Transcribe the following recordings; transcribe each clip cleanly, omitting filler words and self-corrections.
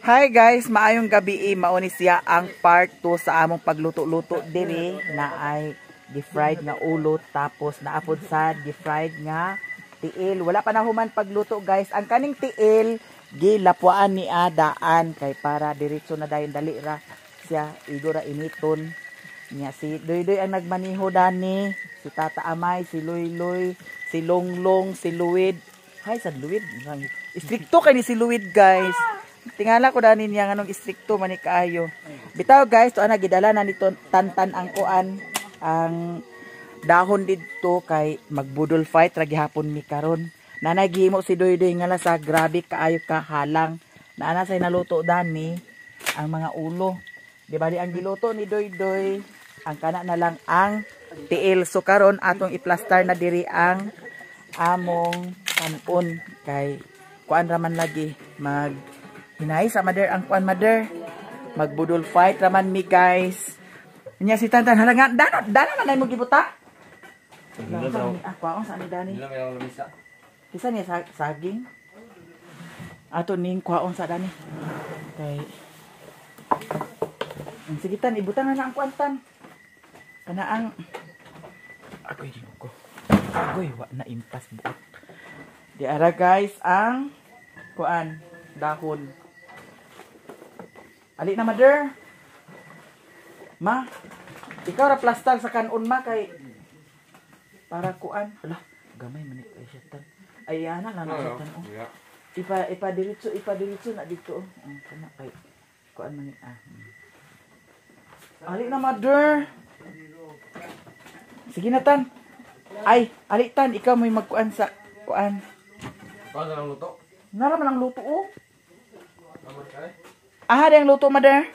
Hi guys, maayong gabi. Mauni siya ang part 2 sa among pagluto-luto diri na ay di-fried nga ulo tapos naapod sa di-fried nga tiil. Wala pa na human pagluto guys. Ang kaning tiil gilapuan ni adaan kay para diretso na dayon dali ra siya igora initon. Nya si Doydoy ang nagmaniho dani, si Tata Amay, si Loyloy, si Longlong, si Luwid. Hay sa Luwid. Istrikto kay ni si Luwid guys. Tingala ko dani niya nganong istrikto man ni kaayo. Bitaw guys, to ana gidala na nito tantan ang kuan ang dahon didto kay magbudol fight ra gihapon mi karon. Nanay gihimo si Doydoy nga sa grabe kaayo ka halang. Naana say naluto dani ang mga ulo. Di bali ang giluto ni Doydoy ang kana na lang ang tiil. So karon atong i-plaster na diri ang among kanon kay kuan raman lagi mag hinay sa mother ang kuan mother magbudol fight raman mi guys. Nya si Tantan halangan dana man mo gibuta. Kuan sa ni dani. Kisa niya saging. Ato ning kuan sa dani. Kay ang sigitan ibutan na ang kuantan. Kana ang agoy di ko. Agoy wa na impas buot. Di ara guys ang kuan dahon. Ali na mother. Ma, ikaw ra plaster sa kanon ma kay para kuan. Hala, gamay man ni siya tan. Ay ana lang na tan. Ipa diretso na dito. Kana kay kuan man ni Ali na mother. Sige na tan. Ay, ali tan ikaw may magkuan sa kuan. Kuan sa luto? Nara man ang luto oh. Aha, yung luto mother.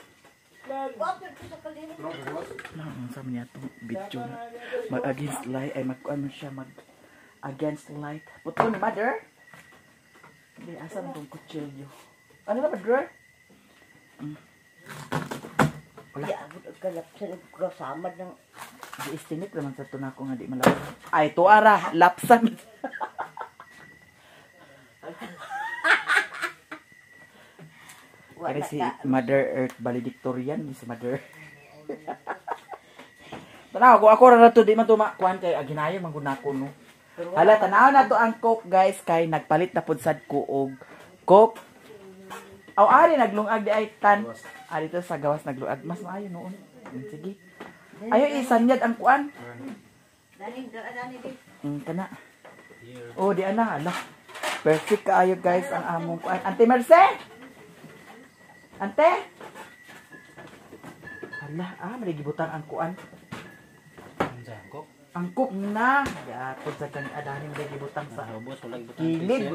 Sa niya itong video na mag-against light ay mag-ano siya mag-against light. Putol ni mother. Hindi, asa na itong kutsilyo. Ano na mother? Wala. Kasamad ng di-estimate naman sa ito na ako nga di malapit. Ay, ito ara, lapsan. Kaya si Mother Earth valedictorian ni si Mother. Tanaw ako ra to di man to makuan kay aginayo man gud nako no. Hala tanaw na to ang coke guys kay nagpalit na pud sad ko og coke. Aw ari naglungag di ay tan. Ari to sa gawas naglungag mas maayo noon. Sige. Ayo isanyad ang kuan. dani Kana. Oh di ana ala. Perfect kaayo guys ang among kuan. Ante Merce. Ante? Hala, may gibutan ang kuan. Ang cook na. Yapod sa kang adanin may gibutan sa kilid.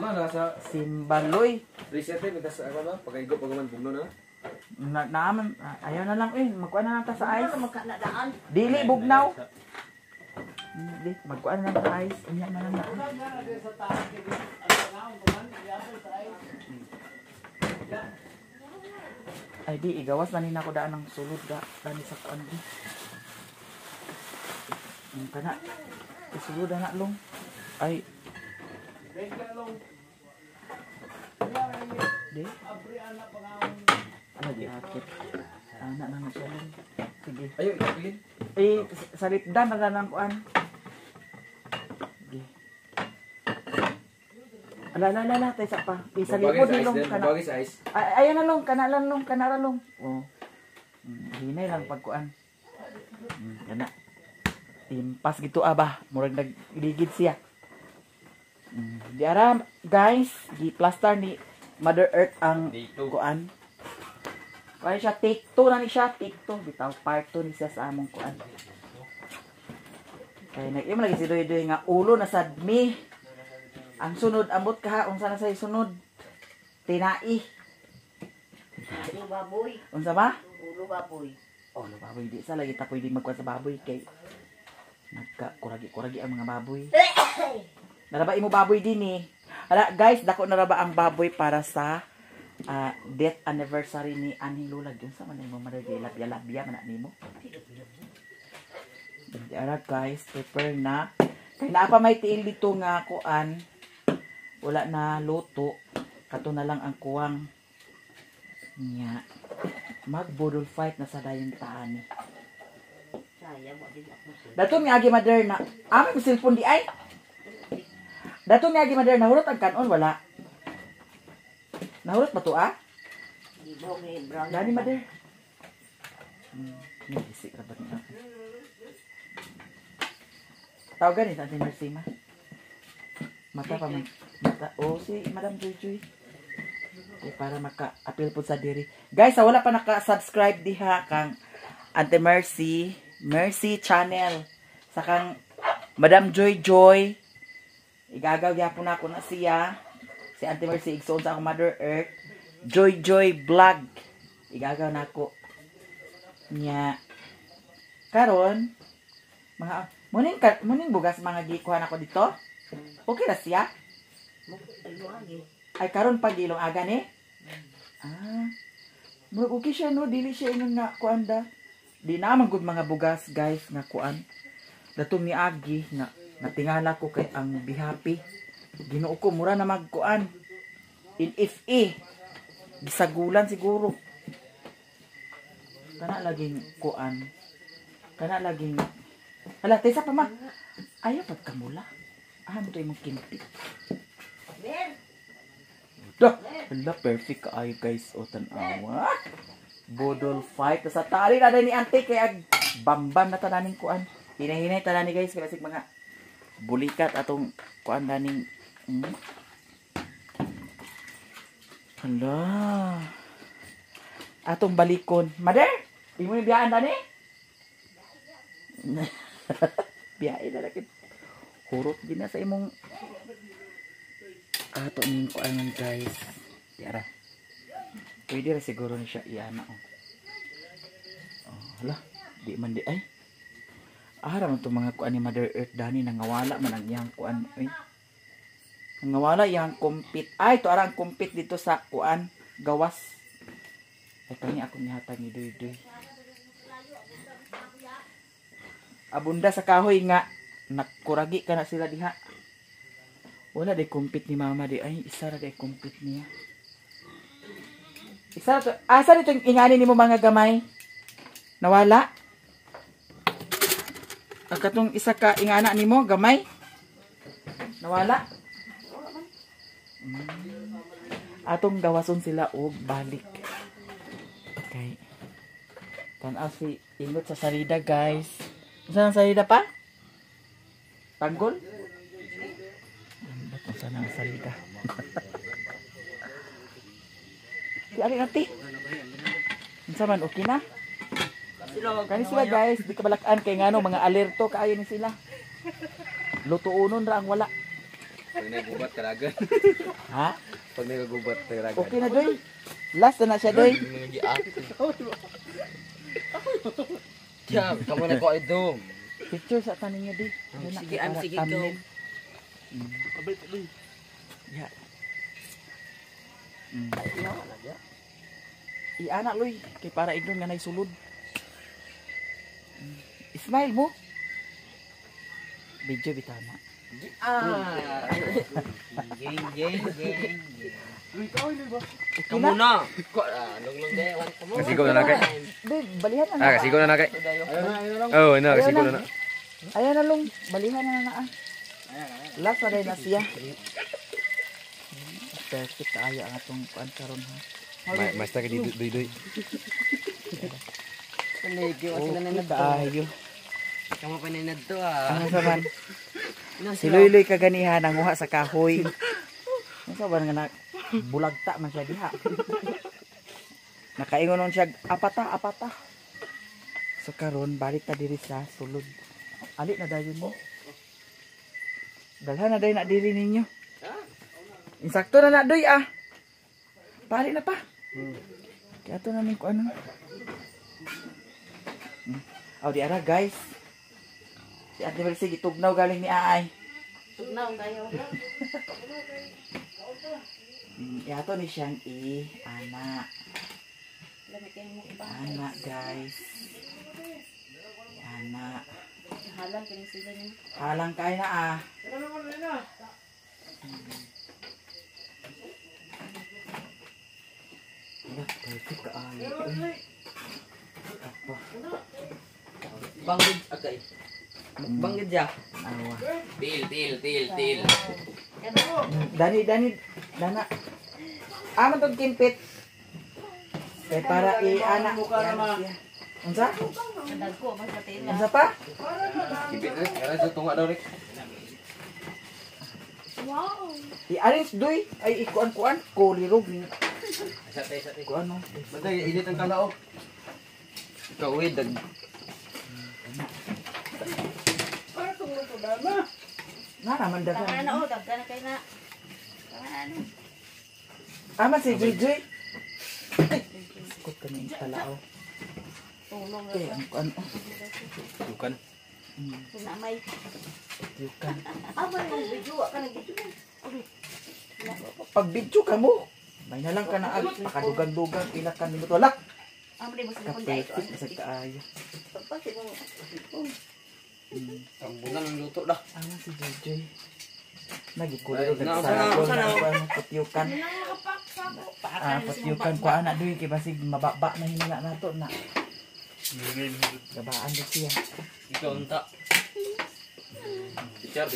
Simbaloy. Reset eh, mitas ako na. Pagkaigo pag man bugno na. Naaman, ayaw na lang magkuan na lang ta sa ice. magkanadaan. Dili bugnaw. Dili, magkuan na lang sa ice. Inya na lang na. Ay di, igawas na nina ko daan ng sulod dani sa kuan di. Kana. Isulod na long. Ay. Di. Ano di akit. Ana nang siya long. Sige. Ayo, ikapilin. Salipdan na lang kuan. Sige. Ala tayo sa pa. Isalipod ni long kana. Bagay sa ice. Ayan na long, kana ra long. Oh. Hinay lang pagkuan. Kana. Impas gito aba, murag nagligid siya. Di ara guys, di plaster ni Mother Earth ang kuan. Kaya siya take 2 na ni siya, take 2 bitaw part 2 ni siya sa among kuan. Kaya nag-im lagi si Doydoy nga ulo na sadmi. Ang sunod ambot ka unsa na say sunod? Tinai. Ulo baboy. Unsa ba? Ulo baboy. Oh, baboy di sa lagi ta pwede magkuan sa baboy kay kuragi ang mga baboy. Naraba imo baboy din eh. Hala guys, dako naraba ang baboy para sa death anniversary ni Aning Lulag. Yun sa man imo madagay labya man nimo. Ara guys, prepare na. Kay naa pa may tiil dito nga kuan. Wala na luto. Kato na lang ang kuwang. Nya. Magbudol fight na sa dayon taan. Sayang, wala din ako sila. Dato mi agi mother na. Amo yung cellphone di ay. Dato mi agi mother nahurot ang kanon wala. Nahurot ba to ah? Di ba, may brown. Dani mother. Isik ra ba niya? Tawagan ni Tante Mercy ma. Mata pa man. Mata. Oh, si Madam Joy Joy. Okay, para maka-appeal po sa diri. Guys, wala pa naka-subscribe diha kang Ate Mercy. Mercy Channel. Sa kang Madam Joy Joy. Igagaw yapon ako na siya. Si Ate Mercy igsoon sa akong Mother Earth. Joy Joy Vlog. Igagaw na ako. Nya. Karon, mga muning bugas mga gikuhan ako dito. Okay na siya? Ay karon pag ilong aga ni. Ah. Okay siya no, dili siya ingon nga kuanda. Di na man gud mga bugas guys nga kuan. Dato mi agi nga natingala ko kay ang bihapi. Ginoo ko mura na magkuan. In FE. Gisagulan siguro. Kana laging kuan. Kana laging hala, tesa pa ma. Ayaw pagkamula. Ano to imong kinti? Ben! Dah, hala, perfect kaayo guys. O tanawa. Bodol fight. Sa tali na ni ante kay ag bambam na tananing kuan. Hinahinay tanani guys. Kasi mga bulikat atong kuan daning. Hala. Atong balikon. Mother, di mo yung biyaan dani? Biyahe na lakit. Hurot din na sa imong ato ning kuan guys. Yara. Pwede ra siguro ni siya iana oh. Oh, hala, di man di ay. Ara man to mga kuan ni Mother Earth dani nangawala man ang iyang kuan oy. Nangawala iyang kumpit. Ay to ara ang kumpit dito sa kuan gawas. Ay kani ako nihatag ni Doy. Abunda sa kahoy nga nakuragi ka na sila diha. Wala day kumpit ni mama di ay isa ra day kumpit niya. Isa to asa dito ingani nimo mga gamay? Nawala? Ang katong isa ka ingana nimo gamay? Nawala? Atong gawason sila og balik. Okay. Tanaw si ingot sa salida guys. Saan ang salida pa? Tanggol? Ba't mo sana ang salida? Si Ari nati. Minsan man, okay na? Kani sila guys, di kabalakaan kay ngano mga alerto kaayo ni sila. Lutuunon ra ang wala. Pag nagagubat kalagan. Ha? Pag nagagubat kalagan. Okay na doy. Last na siya doy. Tiyan, kamu na ko ay dom. Picture sa tanin niya di. Sige, sige go. Abay, abay. Ya. Iana loy kay para ignon nga nay sulod. Smile mo. Video bitana. Geng. Kamu na. Lunglung de, wan mo. Kasi ko na nakay. Babe, balihan na. Kasi ko na nakay. Oh, no, kasi ko na. Ayan na long, balihan na na. Last na rin na siya. Perfect kaayo ang atong kuan karon ha. Mas ta kay doy. Palagi wa sila Okay kaayo. Kamu pa ninad to ah. Ano saman? Si Loy kaganiha nanguha sa kahoy. Ano saman nga bulagta man siya diha. Nakaingon nun siya apata. So karon balik ta diri sa sulod. Ali na dayon mo. Dalhan na dayon na diri ninyo. Insakto na na doy ah. Pari na pa. Kaya ito namin ko ano. Oh, di ara guys. Si Ate Mercy gitugnaw galing ni Aay. Tugnaw kayo. Yato ni siyang ana. Ana guys. Ana. Halang kini sila ni. Halang kay na ah. Banggid agay. Banggid ya. Awa. Til. Dani, dana. Aman tong kimpit. Kay para i-ana. Unsa? Kadagko, mas patin na. Unsa pa? Kibit rin. Kaya sa tunga daw rin. I-arrange doy. Ay, ikuan-kuan. Kulirog. Sa Ikuan no. Batay, init ang kalao. Ikaw, uy, dag. Na naman dagan. Tangan na o, dagka na kayo na. Tangan na. Aman si Joy. Ay, sikot ka na yung talao. Tulong Okay, na. ang kuan. Bukan. Kung na may. Yukan. Abay, video ka na video. Pag video ka mo. May na lang ka na ag. Pakadugang-dugang. Pila ka minuto. Wala. Amri mo sa likod dahil. Kapit. Isag kaayo. Pagpasig mo. Tambunan ang luto dah. Aman si Joy. Nagikulirog. Ay, Nagsaragol. sana. Putyukan. Putyukan ko anak doy. Kaya basig mababa na hinala nato na. Gabaan din siya. Ikaw unta. Bicar.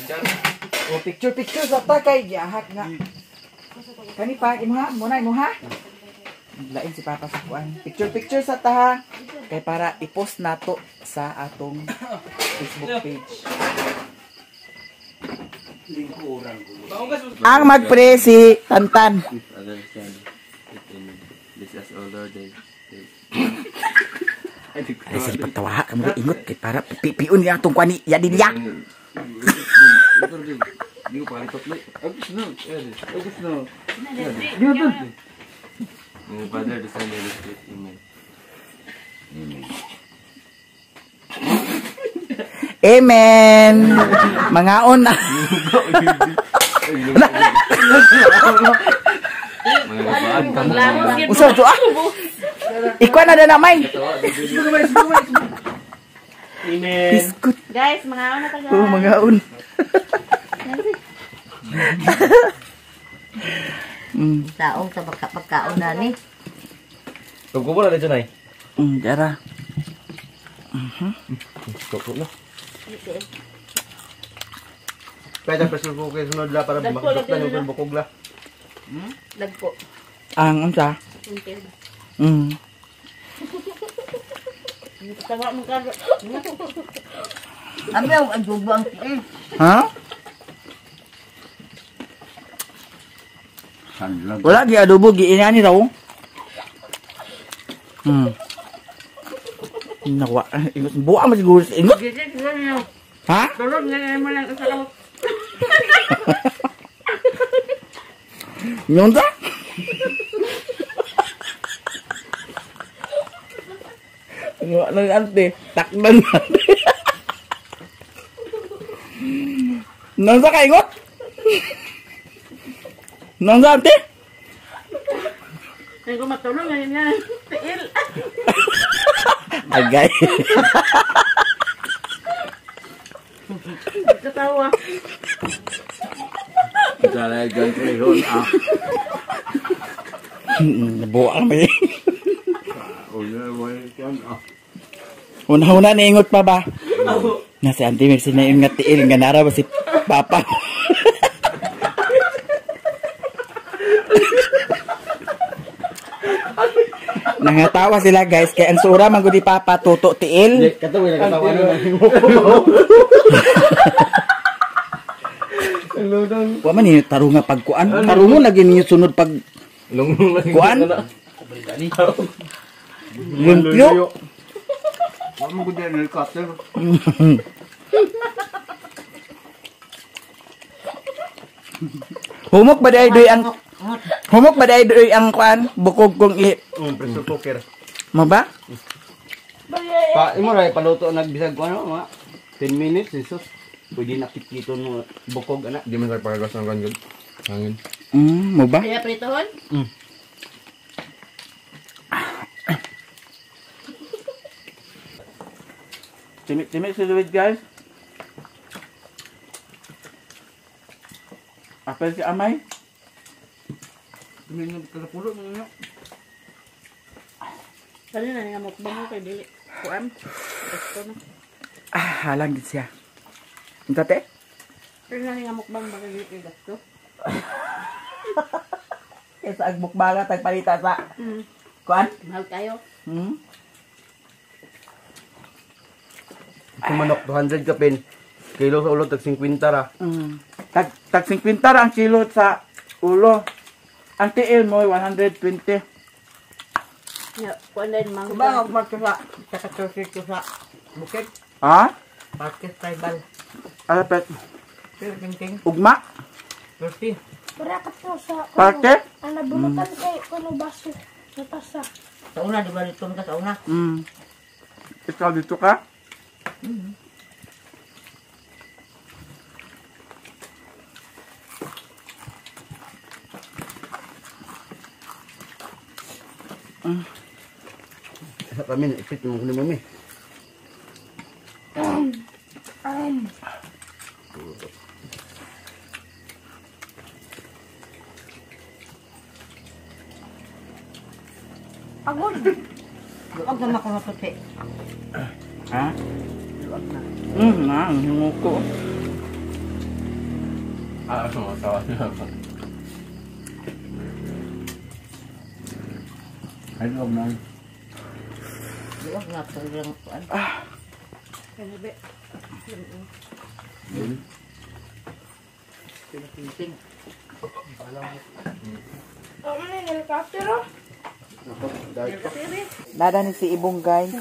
O picture sa takay. Gihak nga. Kani pa. Imuha. Muna imuha. Lain si Papa sa kuan. Picture sa taha. Kaya para i-post nato sa atong Facebook page. Ang magpre si Tantan. This is older day. Ay sila pagtawa ka mga ingot kay para pipiun niya atong kuan ya din ya. Hindi ko palitot mo. Agos na. My father designed electric email. Amen. Mangaon na. Usa to ah. Ikaw na namay. Email. Biskut. Guys, mga ano na taga. Oh, mangaon. Taong sa pagkaon na ni. Kubo na dito na Dara. Kubo na. Kaya pressure cooker sunod la para makasok na yung bukog la. Lagpo. Ang unsa? Tawa mo ka. Amaw ang jubang. Ha? Wala gi adobo gi inani raw. Nawa, ingot buwa mo siguro sa ingot. Ha? Tulog na mo lang sa lawak. Nyon ta? Nga lang ante, takdan ante. Nang sa kaingot? Nang sa ante? Ay ko matulog ngayon nga. Tiil. Agay. Katawa. Dala gan trehon ah. Buwa kami. Oh yeah, boy. Kan ah. Una-una niingot pa ba? Nasa Auntie Mercy na yung ngatiil. Nga nara ba si Papa? Nangatawa sila guys. Kaya ang sura man ni Papa tuto tiil. Katawa na katawa na. Wa man ni tarunga pagkuan. Tarungo lagi ninyo sunod pag Lunglung lagi. kuan. Lumpyo. Wala mo gud na cutter. Humok ba day doy ang kuan bukog kong Pressure cooker. mo ba? Pa imo ra paluto nagbisag ko ano mga 10 minutes Jesus. Pwede na kitito no bukog ana. Di man sa pagagas ng ganyan. Hangin. Mo ba? Kaya pritohon? Timik si Luis guys. Apel si Amay. Minum kala pulo mo niyo. Kanina nga mukbang mo kay dili. Kuan. Gusto na. Halang gid siya. Unta te? Kanina nga mukbang ba kay dili gusto? Kesa ang mukbanga tagpalita sa Mm. kuan? Mahal kayo. Kung manok, 200 ka pin. Kilo sa ulo, tag 50 ra. Tag 50 ra ang kilo sa ulo. Ang tiil mo 120. Ya, kuan din mang. Ba ako magkasa sa ko sa bukid, Ha? Parkes Tribal. Alapet. Pero tingting, Ugma? 30. Para ka to sa Parte? ang nabulutan kay kuno baso sa tasa. Sa una, di ba dito ka sa una? Ikaw dito ka? Sa kami, ipit mo ni mami. Agod. Huwag naman ako matuti. Ha? Huwag na. Ang hingo ko. Tawa na ako. Ay, huwag na. Huwag na ito yung kuan. Kanabe. Pinatingting. Ano ni helicopter? Nada ni si Ibong guys.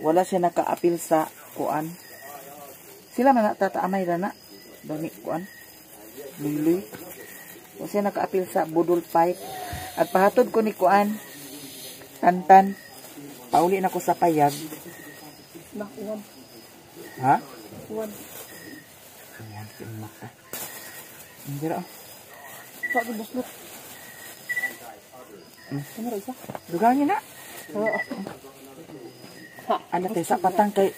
Wala siya naka-apil sa kuan. Sila man tataamay ra na. Dami kuan. Liloy. Wala siya naka-apil sa budol pipe. At pahatod ko ni kuan. Tantan. Pauli na ko sa payag. Nakuwan. Ha? Kuwan. Ayan, pinak ka. Hindi ra. Sa gibuslot. Kamera isa. Dugangin na. Oo. Ano tayo sa patang kay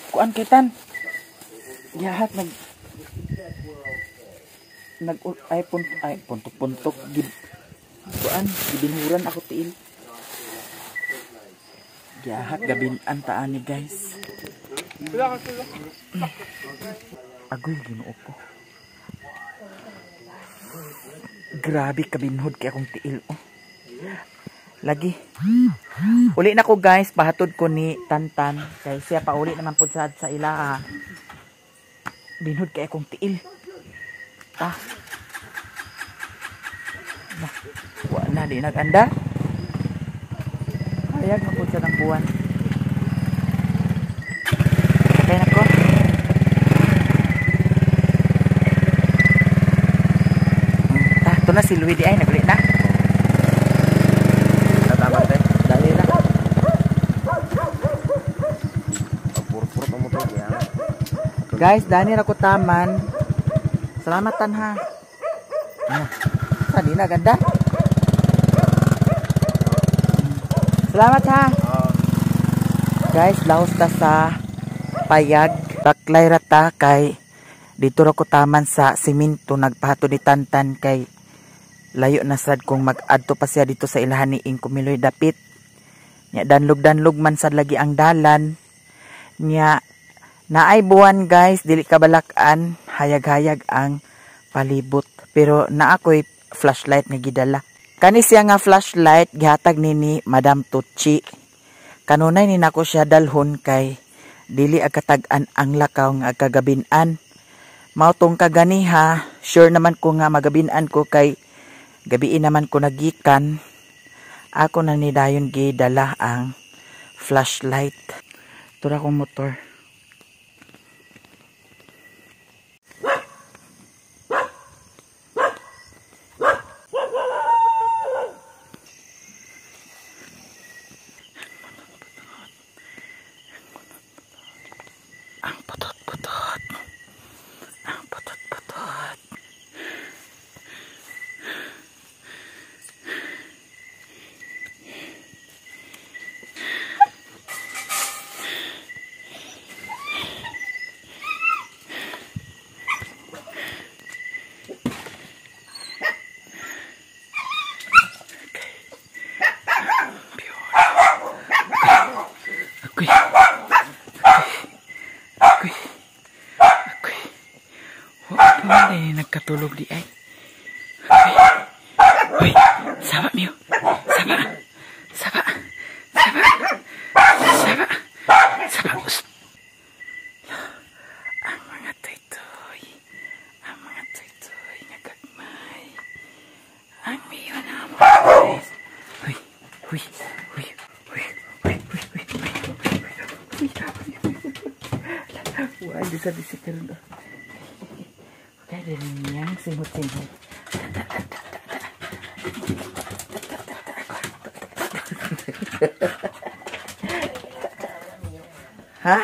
kuan kitan. Yahat nag ay puntok gid kuan gibinhuran ako tiil. Yahat gabin antaan ni guys. Agoy Ginoo ko. Grabe kabinhod kay akong tiil oh. Lagi. Uli na ko guys, pahatod ko ni Tantan. Kaya siya pa uli naman po sa ila. Binhod kay akong tiil. Wala di naganda. Hayag na po siya ng buwan. Kaya na ko. Ito na si Louie di ay naguli na. Dali na. Guys, dani na ko taman. Salamatan ha. Saan na ganda? Salamat ha. Guys, lahos ta sa payag. Taklay rata kay dito ra ko taman sa simento nagpahato ni Tantan kay layo na sad kung mag-adto pa siya dito sa ilahan ni Ing Kumiloy dapit. Nya danlog-danlog man sad lagi ang dalan. Nya naay buwan guys, dili kabalakan, hayag-hayag ang palibot. Pero naakoy flashlight nga gidala. Kani siya nga flashlight gihatag ni Madam Tucci. Kanunay ni nako siya dalhon kay dili agkatag-an ang lakaw nga kagabinan. Mao tong kaganiha, sure naman ko nga magabinan ko kay gabiin naman ko nagikan. Ako na ni dayon gidala ang flashlight. Tura kong motor. Ang putot-putot. Ang putot-putot. Ako'y. Ako'y. Ako'y. Huwag pa man din nagkatulog di ay. Ako'y. Uy, saba niyo. Saba. Saba. Saba. Saba. Saba. Ust. Ang mga toy-toy. Ang mga toy-toy nga gagmay. Ang miyo na mo. Uy. Uy. Uy. Uy. Uy. Uy. Uy. Uy. Wah, bisa-bisa karon. Kaya din niyang simut-simut. Ha?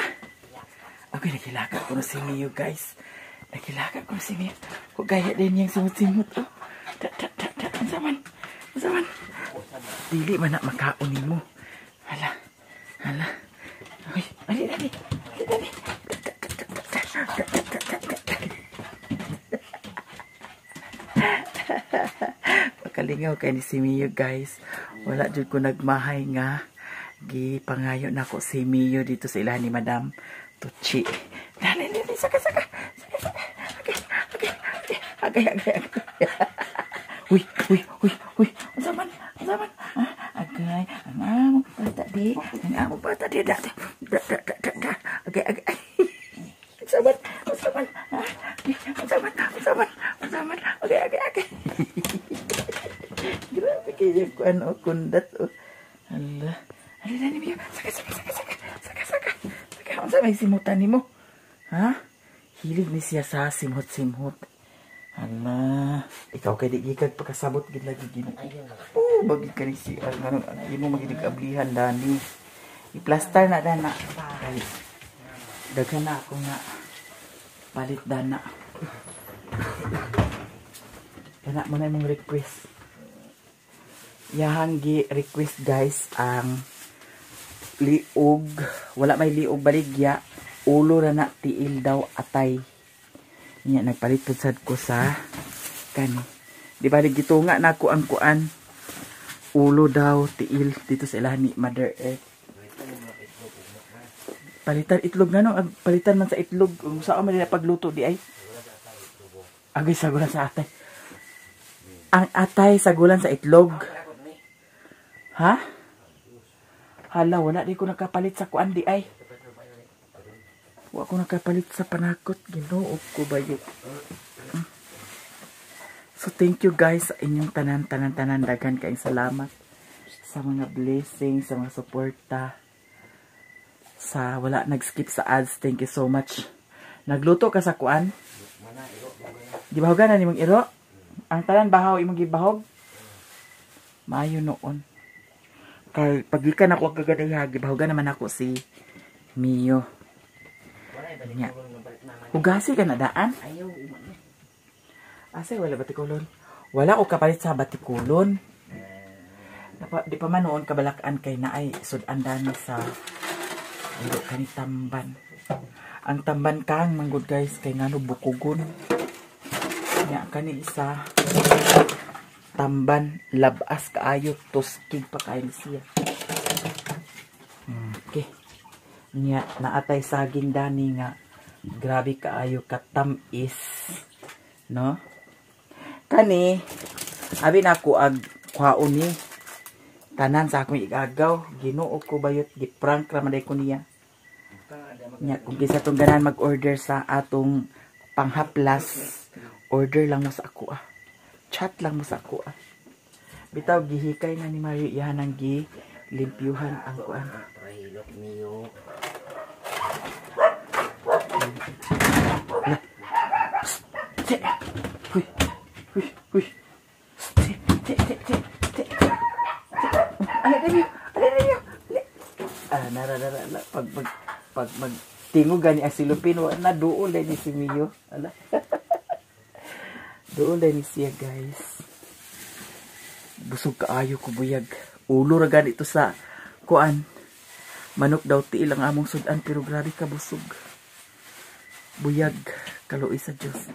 Ako nakilaka ko na si Mio, guys. Nakilaka ko na si Mio. Kung gaya din niyang simut-simut. Oh. Ang zaman. Ang zaman. Dili man na makaunin mo. Hala. Hala. Uy, ali. Pakalingaw kay ni si Mio, guys. Wala jud ko nagmahay nga gipangayo na ko si Mio dito sa ilahan ni Madam Tuchi. Dali, saka. Okay. Uy. Ang zaman. Agay, ang among bata di. Okay. Ang zaman. Okay. Grabe kayo ko kundat. Hala. Halina ni Mio. Saka. Ang samay simutan ni mo. Ha? Hilig ni siya sa simhot-simhot. Hala. Ikaw kay di gikag pagkasabot gid lagi gino. Oh, bagi ka ni siya. Ang mo magidig ablihan dani. I-plaster na dana. Daghan na ako nga palit dana. Dana mo na mong request. Yahang request, guys, ang liog. Wala may liog baligya. Ulo na tiil daw atay. Nya nagpalit pud sad ko sa kani. Di ba gitunga na ako ang kuan. Ulo daw tiil dito sa ilahan ni Mother Earth. Palitan itlog na no. Palitan man sa itlog. Saan man nila pagluto di ay. Agay sagulan sa atay. Ang atay sagulan sa itlog. Ha? Hala, wala di ko nakapalit sa kuan di ay. Wala ko nakapalit sa panakot. Ginoo ko ba yun? So, thank you guys sa inyong tanan. Dagan kayong salamat sa mga blessings, sa mga suporta. Sa wala nag-skip sa ads. Thank you so much. Nagluto ka sa kuan? Gibahogan na ni mong iro? Ang tanan bahaw imong gibahog? Maayo noon. Kay pagikan ako kagadaha, gibahogan naman ako si Mio. Nya. Hugasi ka na daan? Asay wala batikulon. Wala ko kapalit sa batikulon. Di pa man noon kabalakan kay naay sudan dani sa ilo kani tamban. Ang tamban kang manggod guys kay ngano bukugon. Nya kani isa tamban labas kaayo tuskig pa kayo siya. Okay. Nya naatay saging dani nga grabe kaayo katamis. No? Kani abi na ko ag kwaon ni tanan sa akong igagaw. Ginoo ko bayot giprank ra man ko niya. Nya kung kisa tong ganan mag-order sa atong panghaplas, order lang mo sa ako ah. Chat lang mo sa ako ah. Bitaw gihikay na ni Mario iyan ang limpyuhan ang kuan. Pahilok niyo. Huy. Alay. Nara. Pag magtingog gani ang silupin, na doon din ni si Mio. Ala. Doon din ni siya, guys. Busog kaayo ko buyag. Ulo ra gani ito sa kuan. Manok daw tiil ang among sudan pero grabe ka busog. Buyag, kaluoy sa Diyos.